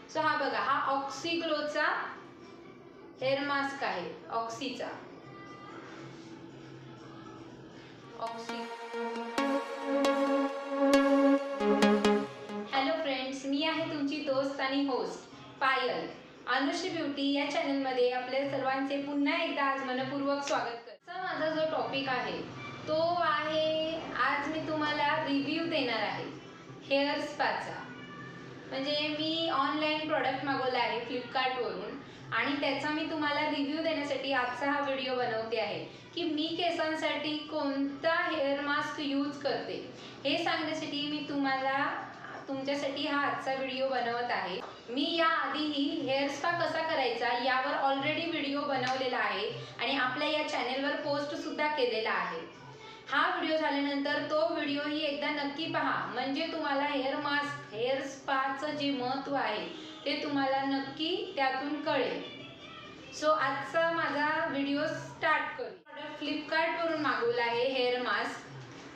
So हा बघा, हा ऑक्सीग्लोचा हेअर मास्क आहे, ऑक्सीचा हॅलो फ्रेंड्स, मी आहे तुमची दोस्त आणि होस्ट पायल. अनुश्री ब्युटी या चॅनलमध्ये आपल्या सर्वांचे पुन्हा एकदा आज मनपूर्वक स्वागत करते. माझा जो टॉपिक आहे तो आहे, आज मी तुम्हाला रिव्ह्यू देणार आहे हेअर स्पाचा. म्हणजे मी ऑनलाईन प्रोडक्ट मागवला आहे फ्लिपकार्टवरून आणि त्याचा मी तुम्हाला रिव्ह्यू देण्यासाठी आजचा हा व्हिडिओ बनवते आहे की मी केसांसाठी कोणता हेअर मास्क यूज करते हे सांगण्यासाठी मी तुमच्यासाठी हा आजचा व्हिडिओ बनवत आहे. मी याआधीही हेअर स्पा कसा करायचा यावर ऑलरेडी व्हिडिओ बनवलेला आहे आणि आपल्या या चॅनेलवर पोस्ट सुद्धा केलेला आहे. हा व्हिडिओ झाल्यानंतर तो व्हिडिओही एकदा नक्की पहा, म्हणजे तुम्हाला हेअर स्पाचं जे महत्त्व आहे ते तुम्हाला नक्की त्यातून कळेल. सो आजचा माझा व्हिडिओ स्टार्ट करू. प्रोडक्ट फ्लिपकार्टवरून मागवला आहे हेअर मास्क.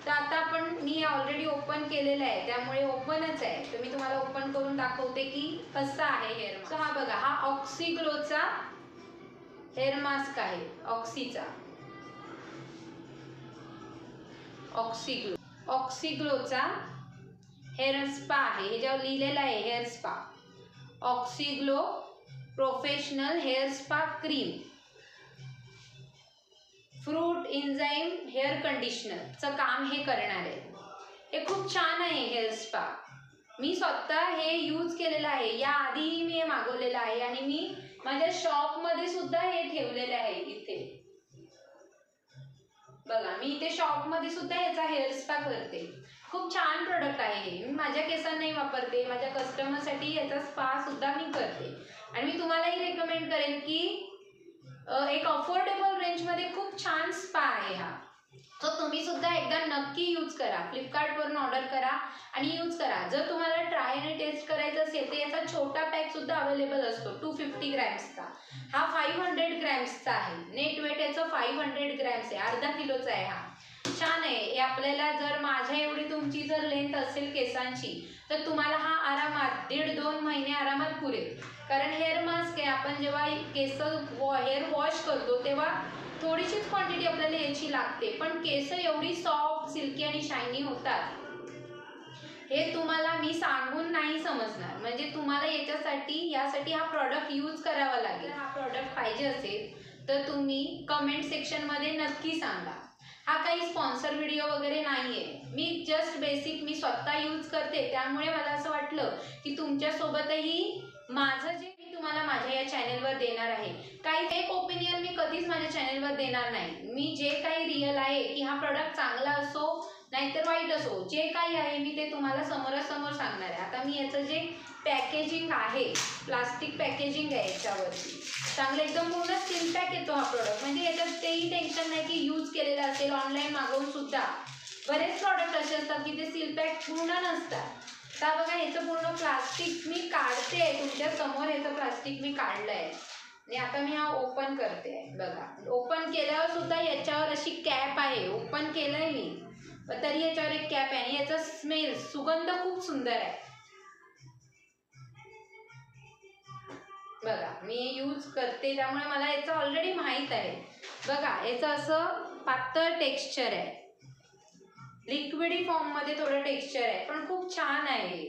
तर आता मी ऑलरेडी ओपन केलेलं आहे, त्यामुळे ओपनच आहे. तर मी तुम्हाला ओपन करून दाखवते की कसा आहे हेअर मास्क. हा बघा, हा ऑक्सीग्लोचा हेअर मास्क आहे, ऑक्सीचा ऑक्सीग्लोचा हेअर स्पा आहे. ह्याच्यावर लिहिलेलं आहे hair spa, Oxyglow professional hair spa cream, fruit enzyme hair कंडिशनरचं काम हे करणार आहे. हे खूप छान आहे हेअर स्पा. मी स्वतः हे यूज केलेलं आहे, याआधीही मी हे मागवलेलं आहे आणि मी माझ्या शॉपमध्ये सुद्धा हे ठेवलेलं आहे. इथे बघा, मी इथे शॉपमध्ये सुद्धा याचा हेअर स्पा करते. खूप छान प्रोडक्ट आहे हे. मी माझ्या केसांनाही वापरते, माझ्या कस्टमरसाठी याचा स्पा सुद्धा मी करते आणि मी तुम्हालाही रेकमेंड करेन की एक अफोर्डेबल रेंजमध्ये खूप छान स्पा आहे हा. तो तुम्ही सुद्धा एकदा नक्की यूज करा. फ्लिपकार्टवरून ऑर्डर करा आणि यूज करा. जर तुम्हाला ट्राय आणि टेस्ट करायचं असेल तर याचा छोटा पॅक सुद्धा अवेलेबल असतो 250 ग्रॅम्सचा. हा 500 ग्रॅम्सचा आहे. नेट वेट याचं 500 ग्रॅम्स आहे, अर्धा किलोचा आहे. हा छान आहे. हे आपल्याला जर माझ्या एवढी तुमची जर लेंथ असेल केसांची तर तुम्हाला हा आरामात 1.5-2 महिने आरामात पुरेल. कारण हेअर मास्क आहे, आपण जेव्हा हेअर वॉश करतो तेव्हा थोडीशीच क्वांटिटी आपल्याला याची लागते, पण केस एवढी सॉफ्ट, सिल्की आणि शायनी होतात हे तुम्हाला मी सांगून नाही समजणार. म्हणजे तुम्हाला यासाठी हा प्रॉडक्ट यूज करावा लागेल. हा प्रॉडक्ट पाहिजे असेल तर तुम्ही कमेंट सेक्शनमध्ये नक्की सांगा. हा काही स्पॉन्सर व्हिडिओ वगैरे नाही आहे. मी जस्ट बेसिक मी स्वतः यूज करते, त्यामुळे मला असं वाटलं की तुमच्यासोबतही माझं जे मी तुम्हाला माझ्या या चॅनेलवर देणार आहे, काही फेक ओपिनियन मी कधीच माझ्या चॅनेलवर देणार नाही. मी जे काही रिअल आहे की हा प्रॉडक्ट चांगला असो नाहीतर वाईट असो, जे काही आहे मी ते तुम्हाला समोरासमोर सांगणार आहे. आता मी याचं जे पॅकेजिंग आहे, प्लास्टिक पॅकेजिंग आहे याच्यावरती, चांगलं एकदम पूर्ण सील पॅक येतो हा प्रॉडक्ट. म्हणजे याच्यात तेही टेन्शन नाही की यूज केलेलं असेल. ऑनलाईन मागवून सुद्धा बरेच प्रॉडक्ट असे असतात की ते सील पॅक पूर्ण नसतात. तर बघा, ह्याचं पूर्ण प्लास्टिक मी काढते आहे तुमच्या समोर. ह्याचं प्लास्टिक मी काढलं आहे आणि आता मी हा ओपन करते आहे. बघा, ओपन केल्यावर सुद्धा याच्यावर अशी कॅप आहे. ओपन केलंय मी पण तरी याच्यावर एक कॅप आहे आणि याचा स्मेल, सुगंध खूप सुंदर आहे. बघा, मी यूज करते त्यामुळे मला याचं ऑलरेडी माहीत आहे. बघा, याचं असं पातळ टेक्स्चर आहे, लिक्विडी फॉर्ममध्ये थोडं टेक्स्चर आहे, पण खूप छान आहे.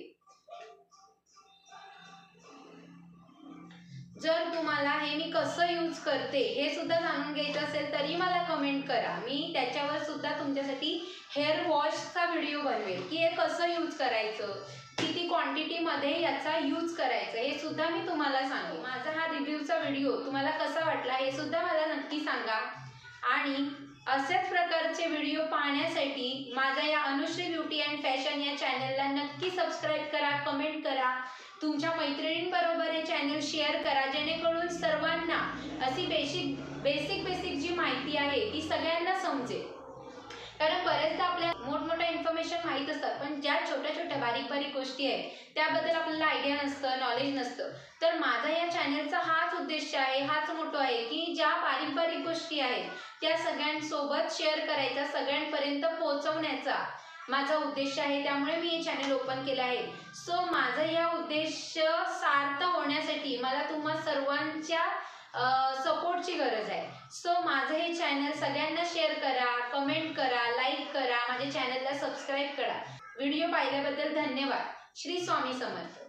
जर तुम्हाला हे मी कसं यूज करते हे सुद्धा जाणून घ्यायचं असेल तरी मला कमेंट करा. मी त्याच्यावर सुद्धा तुमच्यासाठी हेअर वॉशचा व्हिडिओ बनवेल की हे कसं यूज करायचं, किती क्वांटिटीमध्ये याचा यूज करायचं हे सुद्धा मी तुम्हाला सांगेन. माझा हा रिव्ह्यूचा व्हिडिओ तुम्हाला कसा वाटला हे सुद्धा मला नक्की सांगा. आणि अशाच प्रकारचे व्हिडिओ पाहण्यासाठी माझ्या या अनुश्री ब्युटी अँड फॅशन या चॅनलला नक्की सबस्क्राईब करा, कमेंट करा, तुमच्या मैत्रिणींबरोबर हे चॅनल शेअर करा, जेणेकरून सर्वांना अशी बेसिक जी माहिती आहे ती सगळ्यांना समजेल. कारण बरेचदा आपल्याला मोठमोठ्या इन्फॉर्मेशन माहीत असतात, पण ज्या छोट्या छोट्या बारीक गोष्टी आहेत त्याबद्दल आपल्याला आयडिया नसतं, नॉलेज नसतं. तर माझा या चॅनलचा हाच उद्देश आहे, हाच मोठो आहे की ज्या बारीक गोष्टी आहेत त्या सगळ्यांसोबत शेअर करायचा, सगळ्यांपर्यंत पोहोचवण्याचा माझा उद्देश आहे. त्यामुळे मी हे चॅनल ओपन केलं आहे. सो माझा या उद्देश सार्थ मला तुम्हा सर्वांच्या सपोर्टची गरज आहे. सो माझं हे चॅनल सगळ्यांना शेअर करा, कमेंट करा, लाईक करा, माझ्या चॅनलला सबस्क्राईब करा. व्हिडिओ पाहिल्याबद्दल धन्यवाद. श्री स्वामी समर्थ.